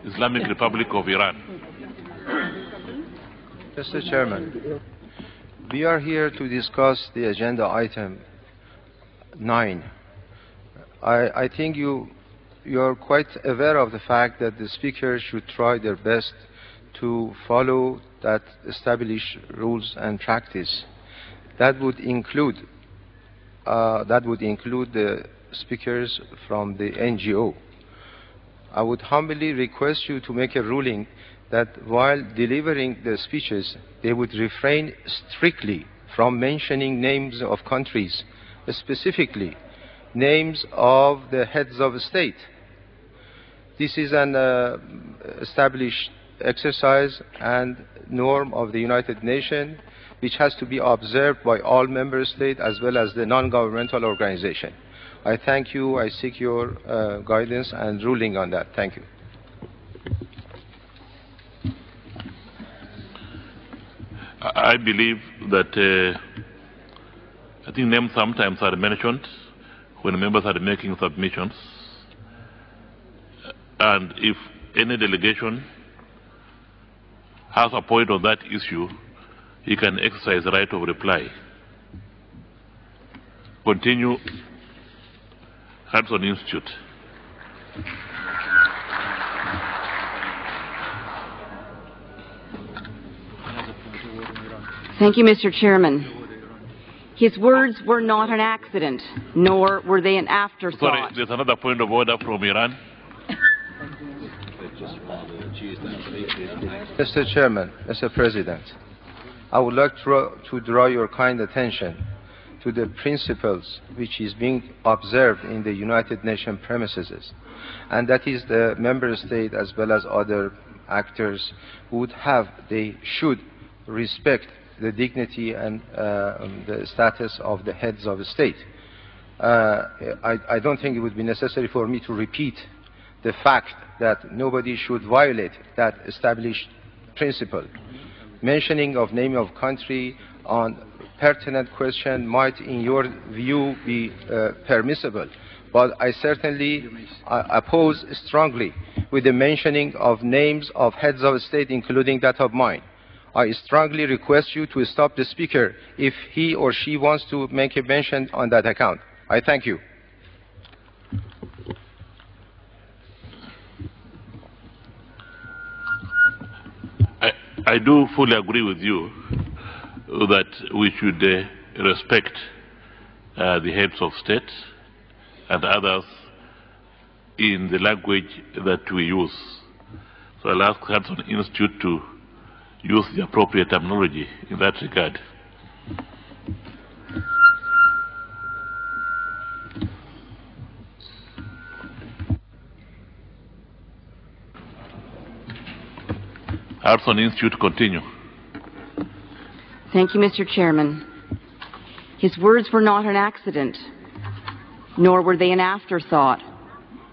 Islamic Republic of Iran. Mr. Chairman, we are here to discuss the agenda item 9. I think you are quite aware of the fact that the speakers should try their best to follow that established rules and practice. That would include the speakers from the NGO. I would humbly request you to make a ruling that while delivering the speeches, they would refrain strictly from mentioning names of countries, specifically names of the heads of state. This is an established exercise and norm of the United Nations, which has to be observed by all member states as well as the non-governmental organization. I thank you. I seek your guidance and ruling on that. Thank you. I believe that I think names sometimes are mentioned when members are making submissions, and if any delegation has a point on that issue, he can exercise the right of reply. Continue. Hudson Institute. Thank you, Mr. Chairman. His words were not an accident, nor were they an afterthought. Sorry, there's another point of order from Iran. Mr. Chairman, Mr. President, I would like to draw your kind attention to the principles which is being observed in the United Nations premises, and that is the member state as well as other actors they should respect the dignity and the status of the heads of the state. I don't think it would be necessary for me to repeat the fact that nobody should violate that established principle. Mentioning of name of country on pertinent question might, in your view, be permissible, but I certainly oppose strongly with the mentioning of names of heads of state, including that of mine. I strongly request you to stop the speaker if he or she wants to make a mention on that account. I thank you. I do fully agree with you that we should respect the heads of state and others in the language that we use. So I'll ask Hudson Institute to use the appropriate terminology in that regard. Hudson Institute, continue. Thank you, Mr. Chairman. His words were not an accident, nor were they an afterthought.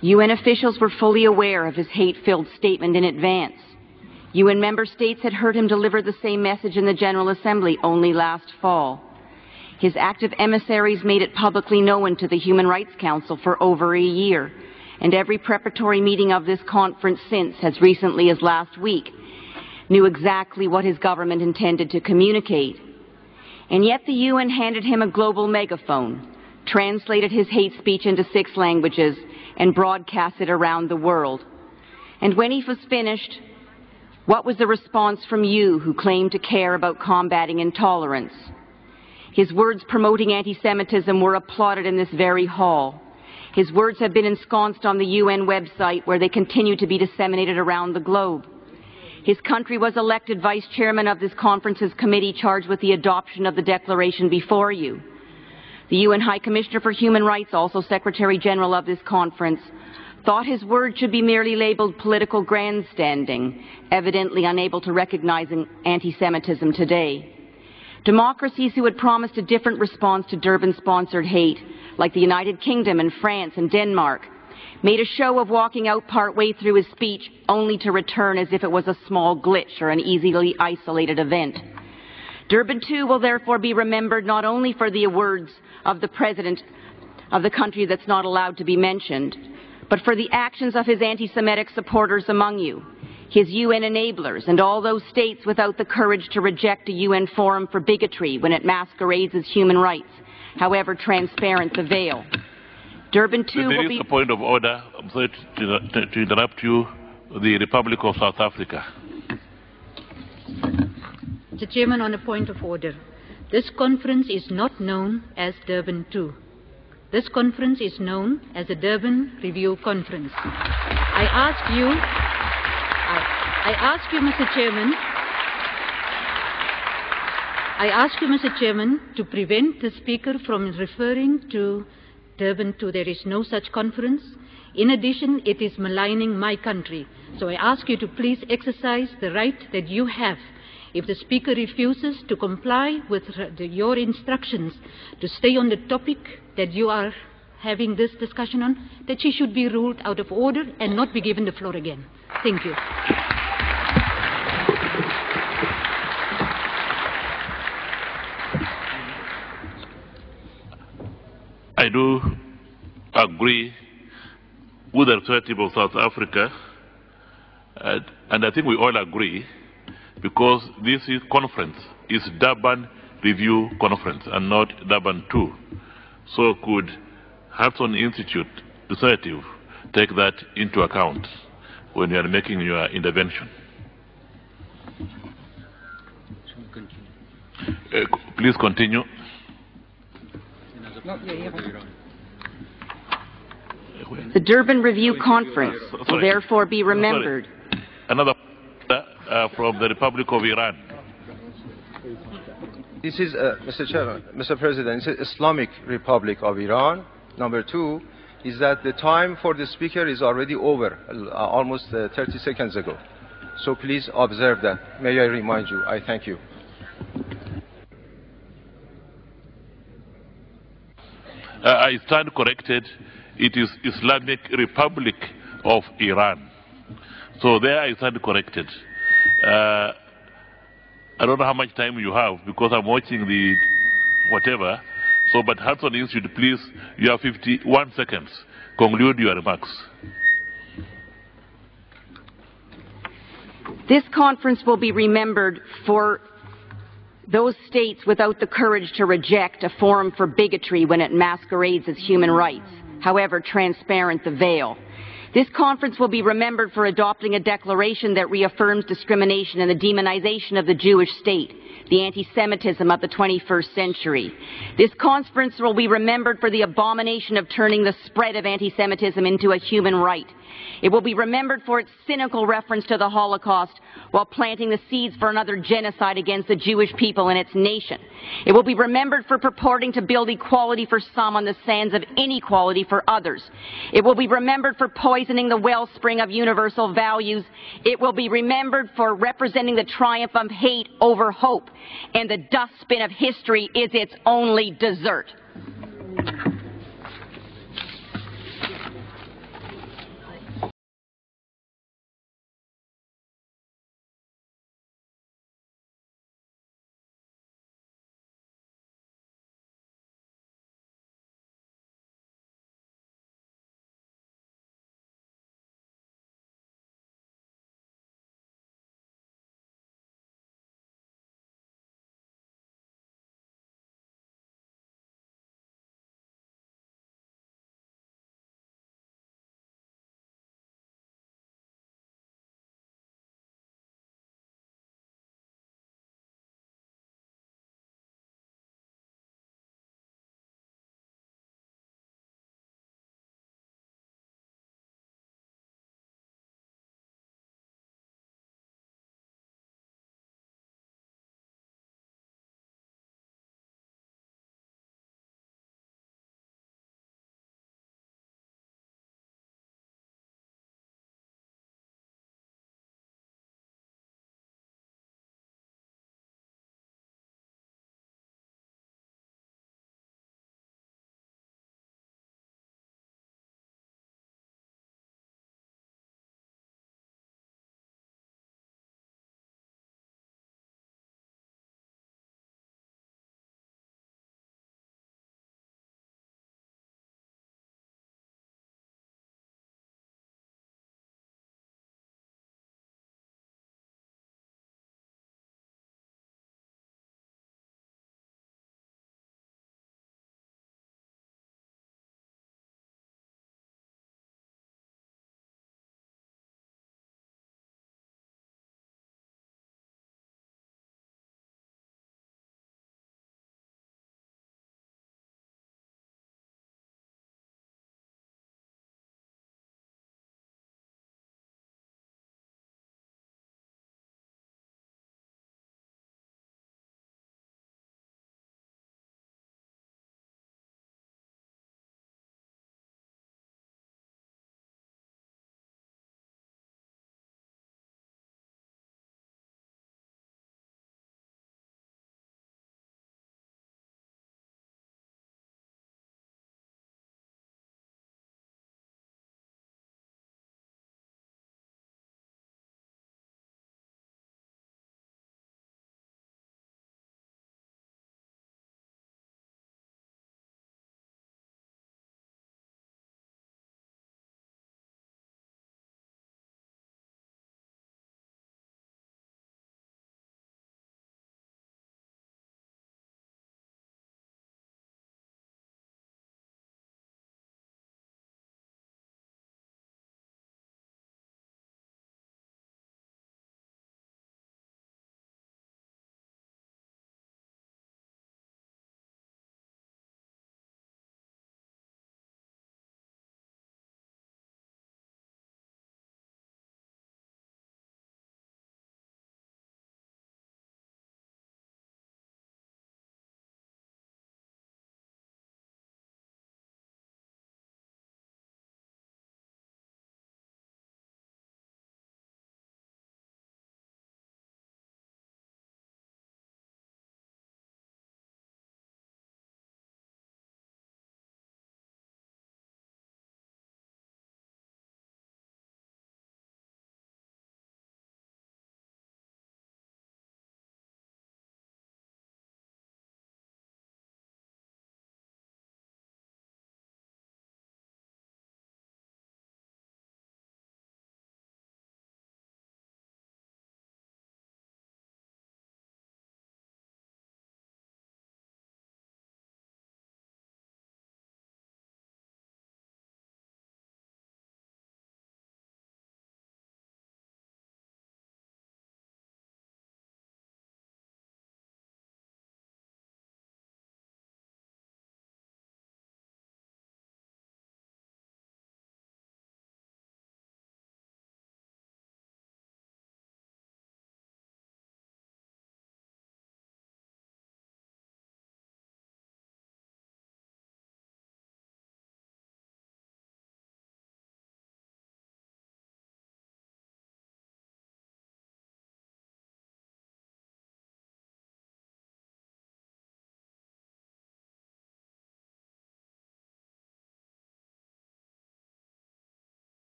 UN officials were fully aware of his hate-filled statement in advance. UN member states had heard him deliver the same message in the General Assembly only last fall. His active emissaries made it publicly known to the Human Rights Council for over a year, and every preparatory meeting of this conference since, as recently as last week, knew exactly what his government intended to communicate. And yet the UN handed him a global megaphone, translated his hate speech into 6 languages, and broadcast it around the world. And when he was finished, what was the response from you who claimed to care about combating intolerance? His words promoting anti-Semitism were applauded in this very hall. His words have been ensconced on the UN website, where they continue to be disseminated around the globe. His country was elected vice chairman of this conference's committee charged with the adoption of the declaration before you. The UN High Commissioner for Human Rights, also Secretary General of this conference, thought his words should be merely labeled political grandstanding, evidently unable to recognize anti-Semitism today. Democracies who had promised a different response to Durban-sponsored hate, like the United Kingdom and France and Denmark, made a show of walking out partway through his speech only to return as if it was a small glitch or an easily isolated event. Durban too will therefore be remembered not only for the words of the president of the country that's not allowed to be mentioned, but for the actions of his anti-Semitic supporters among you, his UN enablers, and all those states without the courage to reject a UN forum for bigotry when it masquerades as human rights, however transparent the veil. Durban 2 will be... There is a point of order. I'm sorry to interrupt you. The Republic of South Africa. Mr. Chairman, on a point of order. This conference is not known as Durban 2. This conference is known as the Durban Review Conference. I ask you, Mr. Chairman, to prevent the Speaker from referring to Durban 2. There is no such conference. In addition, it is maligning my country. So I ask you to please exercise the right that you have. If the Speaker refuses to comply with your instructions to stay on the topic that you are having this discussion on, that she should be ruled out of order and not be given the floor again. Thank you. I do agree with the representative of South Africa, and I think we all agree, because this conference is Durban Review Conference and not Durban 2. So could Hudson Institute representative take that into account when you are making your intervention? Please continue. The Durban Review Conference will therefore be remembered. Another from the Republic of Iran. This is, Mr. Chairman, Mr. President, it's Islamic Republic of Iran. Number 2 is that the time for the speaker is already over, almost 30 seconds ago. So please observe that. May I remind you? I thank you. I stand corrected. It is Islamic Republic of Iran. So there I stand corrected. I don't know how much time you have because I'm watching the whatever. So, but Hudson Institute, please, you have 51 seconds. Conclude your remarks. This conference will be remembered for those states without the courage to reject a forum for bigotry when it masquerades as human rights, however transparent the veil. This conference will be remembered for adopting a declaration that reaffirms discrimination and the demonization of the Jewish state, the anti-Semitism of the 21st century. This conference will be remembered for the abomination of turning the spread of anti-Semitism into a human right. It will be remembered for its cynical reference to the Holocaust while planting the seeds for another genocide against the Jewish people and its nation. It will be remembered for purporting to build equality for some on the sands of inequality for others. It will be remembered for poisoning the wellspring of universal values. It will be remembered for representing the triumph of hate over hope. And the dustbin of history is its only dessert.